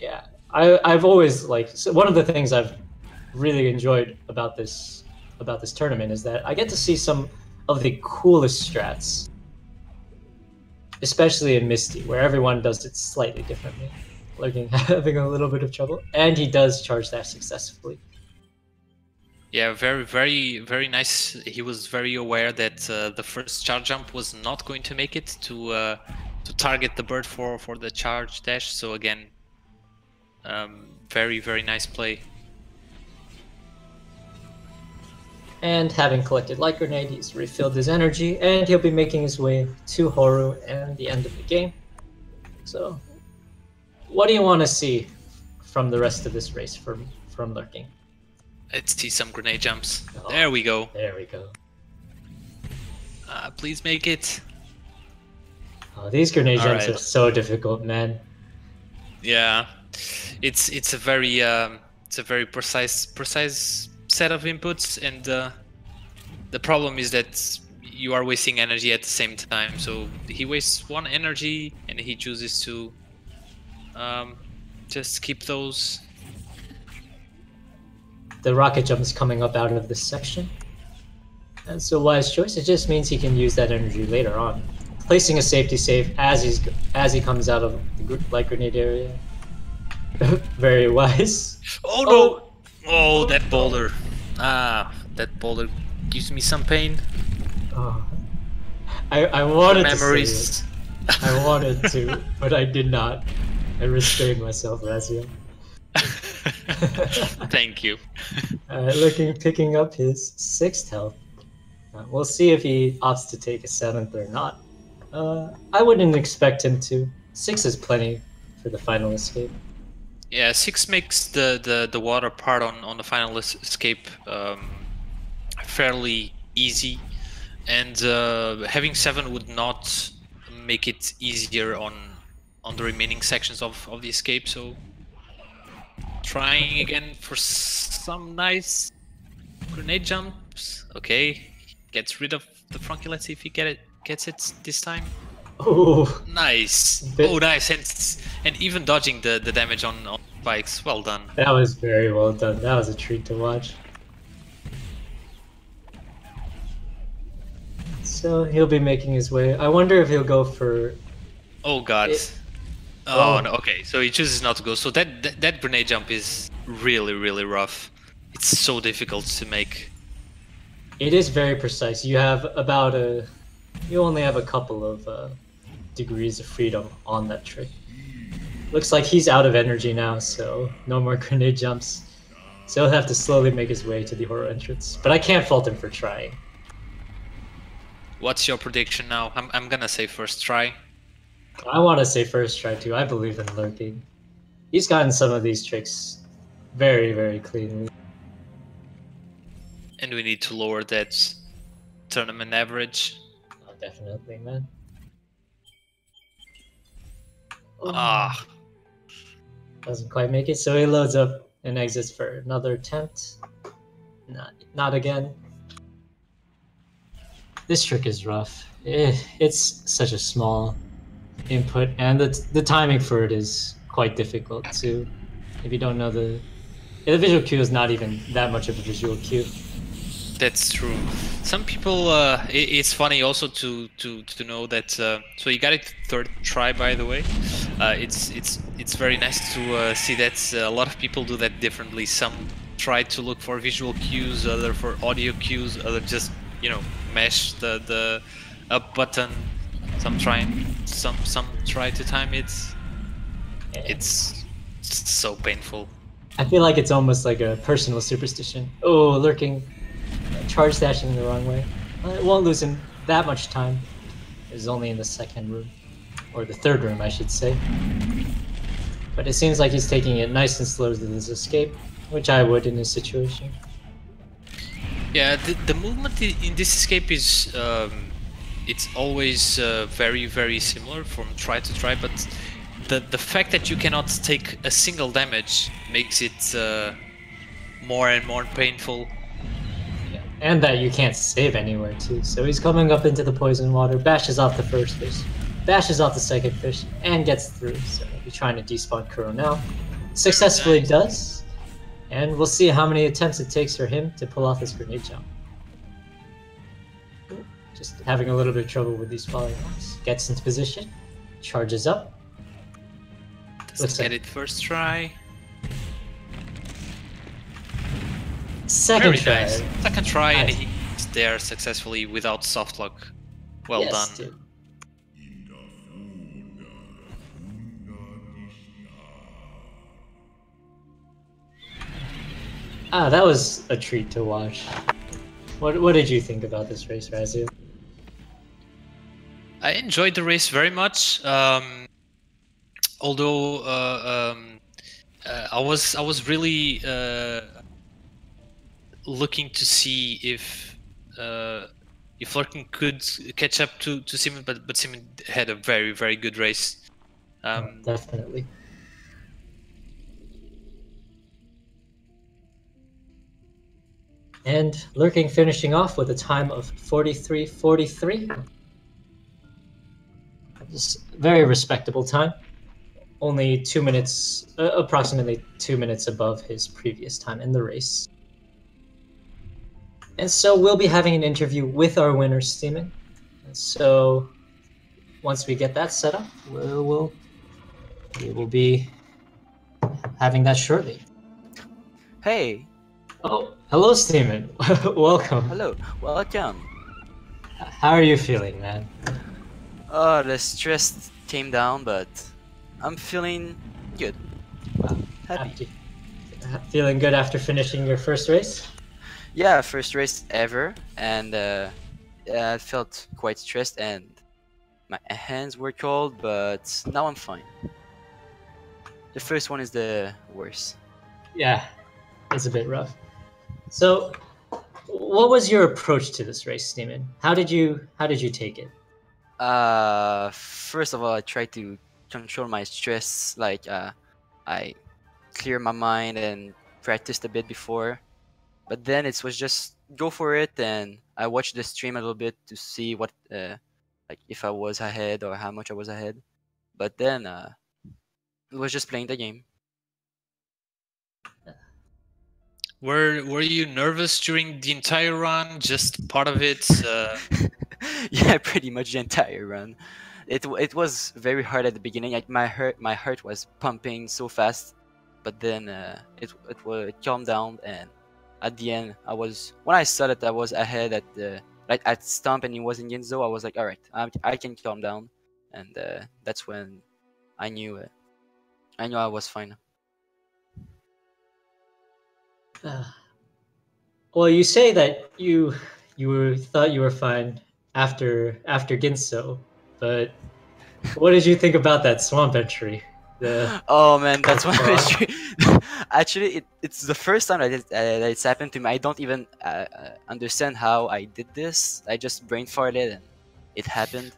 Speaker 1: Yeah, I've always one of the things I've really enjoyed about this tournament is that I get to see some of the coolest strats, especially in Misty, where everyone does it slightly differently. Lurking having a little bit of trouble, and he does charge that successfully.
Speaker 2: Yeah, very, very, very nice. He was very aware that the first charge jump was not going to make it to target the bird for the charge dash. So again, very, very nice play.
Speaker 1: And having collected Light Grenade, he's refilled his energy, and he'll be making his way to Horu and the end of the game. So, what do you want to see from the rest of this race from Lurking?
Speaker 2: Let's see some grenade jumps. Oh, there we go.
Speaker 1: There we go.
Speaker 2: Please make it.
Speaker 1: Oh, these grenade jumps are so difficult, man.
Speaker 2: Yeah, it's a very precise set of inputs, and the problem is that you are wasting energy at the same time. So he wastes one energy, and he chooses to just keep those.
Speaker 1: The rocket jump is coming up out of this section. That's a wise choice. It just means he can use that energy later on. Placing a safety save as he comes out of the Light Grenade area. Very wise.
Speaker 2: Oh no! Oh, that boulder. That boulder gives me some pain.
Speaker 1: Oh. I wanted
Speaker 2: memories.
Speaker 1: to say it. I wanted to, but I did not. I restrained myself, Razio.
Speaker 2: Thank you.
Speaker 1: Lurking, picking up his 6th health. We'll see if he opts to take a 7th or not. I wouldn't expect him to. 6 is plenty for the final escape.
Speaker 2: Yeah, 6 makes the water part on the final escape fairly easy, and having 7 would not make it easier on the remaining sections of the escape. So trying again for some nice grenade jumps. Okay, gets rid of the Frankie. Let's see if he gets it this time.
Speaker 1: Oh,
Speaker 2: nice! Oh, nice! And even dodging the damage on spikes. Well done.
Speaker 1: That was very well done. That was a treat to watch. So he'll be making his way. I wonder if he'll go for.
Speaker 2: Oh God. Oh no. Okay, so he chooses not to go. So that grenade jump is really, really rough. It's so difficult to make.
Speaker 1: It is very precise. You have you only have a couple of degrees of freedom on that trick. Looks like he's out of energy now, so no more grenade jumps. So he'll have to slowly make his way to the horror entrance. But I can't fault him for trying.
Speaker 2: What's your prediction now? I'm gonna say first try.
Speaker 1: I want to say first try too. I believe in Lurking. He's gotten some of these tricks very, very cleanly.
Speaker 2: And we need to lower that tournament average.
Speaker 1: Oh, definitely, man. Oh,
Speaker 2: Ah,
Speaker 1: doesn't quite make it, so he loads up and exits for another attempt. Not again. This trick is rough. It's such a small input, and the timing for it is quite difficult too. If you don't know the visual cue is not even that much of a visual cue.
Speaker 2: that's true. Some people, it's funny also to know that. So you got it third try, by the way. It's very nice to see that a lot of people do that differently. Some try to look for visual cues, other for audio cues, other just mash the up button. Some try to time it. It's so painful.
Speaker 1: I feel like it's almost like a personal superstition. Oh, Lurking, charge dashing the wrong way. Well, it won't lose him that much time. It's only in the second room, or the third room, I should say. But it seems like he's taking it nice and slow to this escape, which I would in this situation.
Speaker 2: Yeah, the movement in this escape is it's always very, very similar from try to try, but the fact that you cannot take a single damage makes it more and more painful.
Speaker 1: Yeah. And that you can't save anywhere too. So he's coming up into the poison water, bashes off the first fish, bashes off the second fish, and gets through. So he's trying to despawn Kuro now. Successfully does. And we'll see how many attempts it takes for him to pull off this grenade jump. Just having a little bit of trouble with these falling rocks. Gets into position, charges up.
Speaker 2: Let's get it first try.
Speaker 1: Second
Speaker 2: Very
Speaker 1: try.
Speaker 2: nice. Second try,
Speaker 1: Nice.
Speaker 2: and he's there successfully without soft lock. Well
Speaker 1: Yes,
Speaker 2: done.
Speaker 1: dude. Ah, that was a treat to watch. What did you think about this race, Razu?
Speaker 2: I enjoyed the race very much. Although I was really looking to see if Lurking could catch up to Simon, but Simon had a very, very good race.
Speaker 1: Definitely. And Lurking finishing off with a time of 43:43. Just very respectable time. Only 2 minutes, approximately 2 minutes above his previous time in the race. And so we'll be having an interview with our winner, StimOn. And so once we get that set up, we will be having that shortly.
Speaker 3: Hey,
Speaker 1: Oh, hello, StimOn. Welcome.
Speaker 3: hello, welcome.
Speaker 1: How are you feeling, man?
Speaker 3: Oh, the stress came down, but I'm feeling good. Happy.
Speaker 1: Feeling good after finishing your first race?
Speaker 3: Yeah, first race ever, and I felt quite stressed and my hands were cold, but now I'm fine. The first one is the worst.
Speaker 1: Yeah, it's a bit rough. So, what was your approach to this race, StimOn? How did you take it?
Speaker 3: First of all, I tried to control my stress, like I clear my mind and practiced a bit before. But then it was just go for it, and I watched the stream a little bit to see what, like if I was ahead or how much I was ahead. But then it was just playing the game.
Speaker 2: Were you nervous during the entire run? Just part of it?
Speaker 3: Yeah, pretty much the entire run. It was very hard at the beginning. Like my heart was pumping so fast, but then it calmed down, and at the end when I saw that I was ahead at the like at Stump and he was in Ginzo, I was like, all right, I can calm down, and that's when I knew I know I was fine.
Speaker 1: Well, you say that thought you were fine after Ginso, but what did you think about that swamp entry?
Speaker 3: Oh man, that's one
Speaker 1: Frog.
Speaker 3: issue. Actually, it's the first time that it's happened to me. I don't even understand how I did this. I just brain farted and it happened.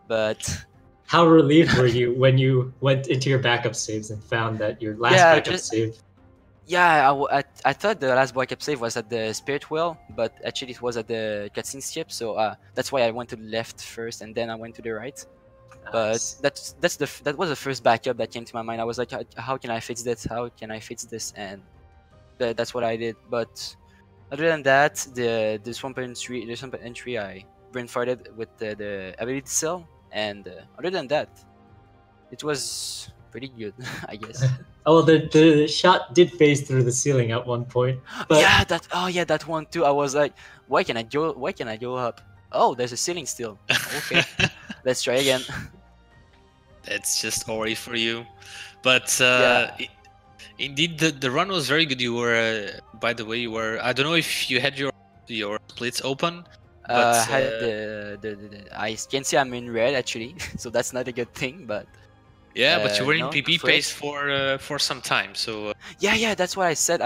Speaker 3: But
Speaker 1: How relieved were you when you went into your backup saves and found that your last
Speaker 3: yeah,
Speaker 1: backup save?
Speaker 3: yeah, I thought the last backup save was at the spirit well, but actually it was at the cutscene skip. So that's why I went to the left first and then I went to the right. But that was the first backup that came to my mind. I was like, how can I fix this? How can I fix this? And that's what I did. But other than that, the swamp entry, I brain farted with the ability cell, and other than that, it was pretty good, I guess.
Speaker 1: Oh, the shot did phase through the ceiling at one point. But
Speaker 3: yeah, that one too. I was like, why can I go up? Oh, there's a ceiling still. Okay, let's try again.
Speaker 2: That's just Ori for you. But
Speaker 3: Yeah.
Speaker 2: indeed, the run was very good. You were, by the way, I don't know if you had your splits open. But
Speaker 3: I had I can see I'm in red actually, so that's not a good thing. But
Speaker 2: yeah, but you were in
Speaker 3: no,
Speaker 2: PP
Speaker 3: for it.
Speaker 2: pace for some time. So
Speaker 3: yeah, that's what I said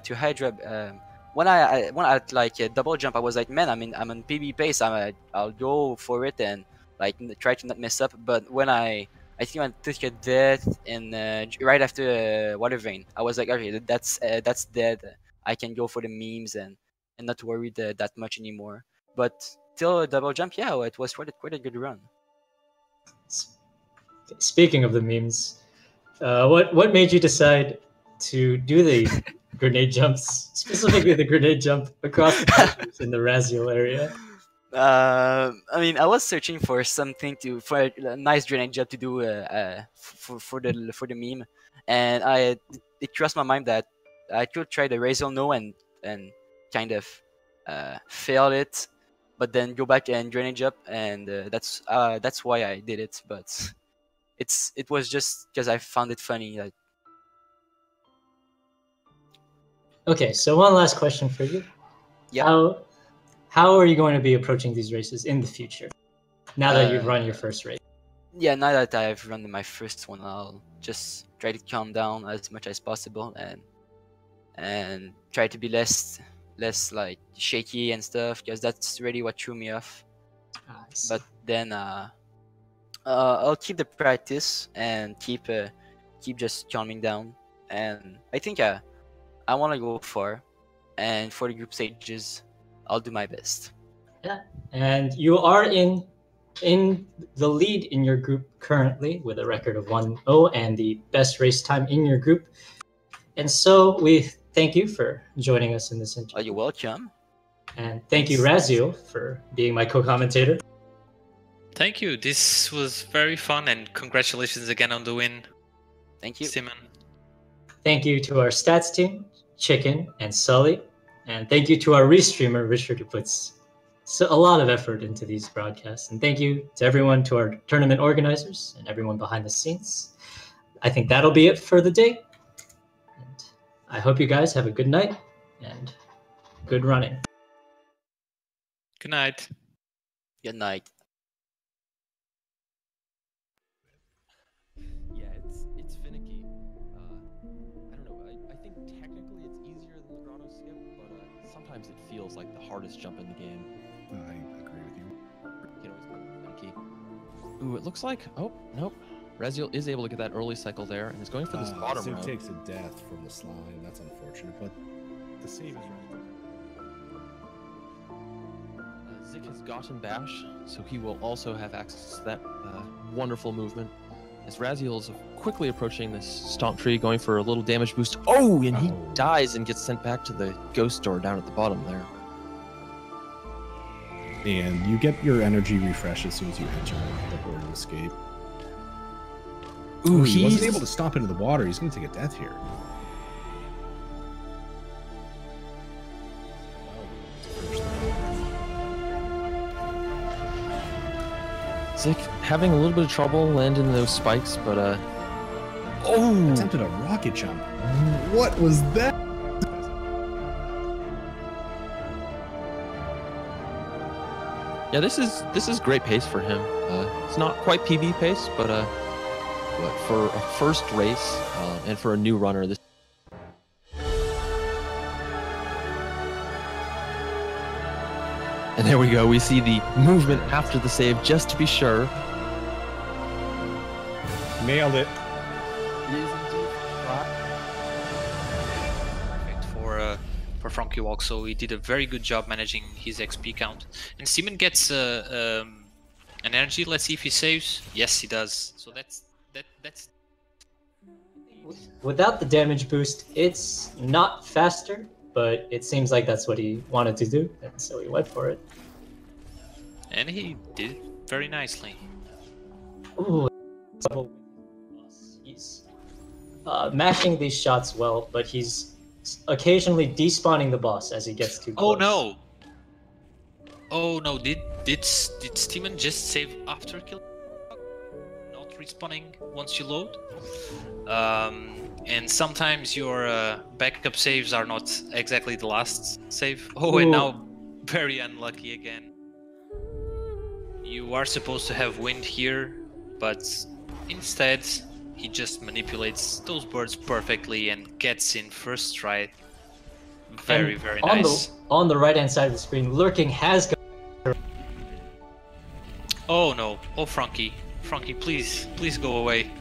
Speaker 3: to Hydra. When I like double jump, I was like, man, I'm in PB pace. I'll go for it and like try to not mess up. But when I think I took a death in right after Water Vein, I was like, okay, that's dead. I can go for the memes and not worry that much anymore. But till double jump, yeah, it was quite a good run.
Speaker 1: speaking of the memes, what made you decide to do the grenade jumps, specifically the grenade jump across the countries in the Raziel area?
Speaker 3: I mean, I was searching for something for a nice grenade jump to do for the meme, and it crossed my mind that I could try the Razor No and kind of fail it, but then go back and grenade jump, and that's why I did it. But it was just because I found it funny. Like,
Speaker 1: Okay, so one last question for you.
Speaker 3: yeah.
Speaker 1: How are you going to be approaching these races in the future, now that you've run your first race?
Speaker 3: Yeah, now that I've run my first one, I'll just try to calm down as much as possible and try to be less like shaky and stuff, because that's really what threw me off. But then I'll keep the practice and keep just calming down, and I think I want to go far, and for the group stages I'll do my best.
Speaker 1: Yeah, and you are in the lead in your group currently with a record of 1-0 and the best race time in your group. And so we thank you for joining us in this interview.
Speaker 3: You're welcome.
Speaker 1: And thank you, Raziel, for being my co-commentator.
Speaker 2: Thank you. This was very fun, and congratulations again on the win.
Speaker 3: Thank you.
Speaker 2: Simon.
Speaker 1: Thank you to our stats team, Chicken and Sully. And thank you to our restreamer, Richard, who puts a lot of effort into these broadcasts. And thank you to everyone, to our tournament organizers and everyone behind the scenes. I think that'll be it for the day. And I hope you guys have a good night and good running.
Speaker 2: Good night.
Speaker 3: Good night.
Speaker 4: Yeah, it's finicky. I don't know. I think technically it's easier than the Grotto skip, but sometimes it feels like the hardest jump in the game.
Speaker 5: I agree with you.
Speaker 4: You know, it's finicky. Ooh, it looks like. Oh, nope. Raziel is able to get that early cycle there and is going for this bottom
Speaker 5: Zook
Speaker 4: row.
Speaker 5: takes a death from the slime. That's unfortunate, but the save is right.
Speaker 4: Zik has gotten Bash, so he will also have access to that wonderful movement. As Raziel is quickly approaching this stomp tree, going for a little damage boost. Oh, and he dies and gets sent back to the ghost door down at the bottom there.
Speaker 5: And you get your energy refresh as soon as you enter the portal escape.
Speaker 4: Ooh,
Speaker 5: he wasn't able to stomp into the water. He's going to take a death here.
Speaker 4: Zik having a little bit of trouble landing those spikes, but Oh!
Speaker 5: Attempted a rocket jump. What was that?
Speaker 4: Yeah, this is great pace for him. It's not quite PB pace, but for a first race and for a new runner, this. And there we go. We see the movement after the save, just to be sure.
Speaker 5: Nailed it.
Speaker 2: Perfect for Frankie Walk. So he did a very good job managing his XP count. And Simon gets an energy. Let's see if he saves. Yes, he does. So that's.
Speaker 1: Without the damage boost, it's not faster, but it seems like that's what he wanted to do, and so he went for it.
Speaker 2: And he did it very nicely.
Speaker 1: Ooh, he's mashing these shots well, but he's occasionally despawning the boss as he gets too close.
Speaker 2: Oh no! Oh no! Did TheStimon just save after kill? Not respawning once you load. And sometimes your backup saves are not exactly the last save. Oh,
Speaker 1: Ooh.
Speaker 2: and now very unlucky again. You are supposed to have wind here, but instead he just manipulates those birds perfectly and gets in first try. Very,
Speaker 1: And
Speaker 2: very
Speaker 1: on
Speaker 2: nice.
Speaker 1: On the right-hand side of the screen, Lurking has got...
Speaker 2: Oh no! Oh Frankie, please go away.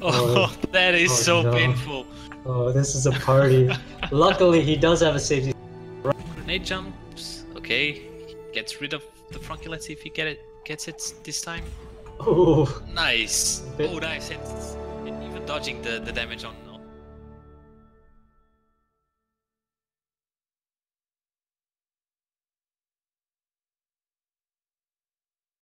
Speaker 1: Oh,
Speaker 2: Oh, that is so
Speaker 1: no.
Speaker 2: painful.
Speaker 1: Oh, this is a party. Luckily, he does have a safety.
Speaker 2: Grenade jumps. Okay, gets rid of the Frankie. Let's see if he gets it this time.
Speaker 1: Ooh.
Speaker 2: Nice.
Speaker 1: Bit-
Speaker 2: Oh, nice. And even dodging the damage on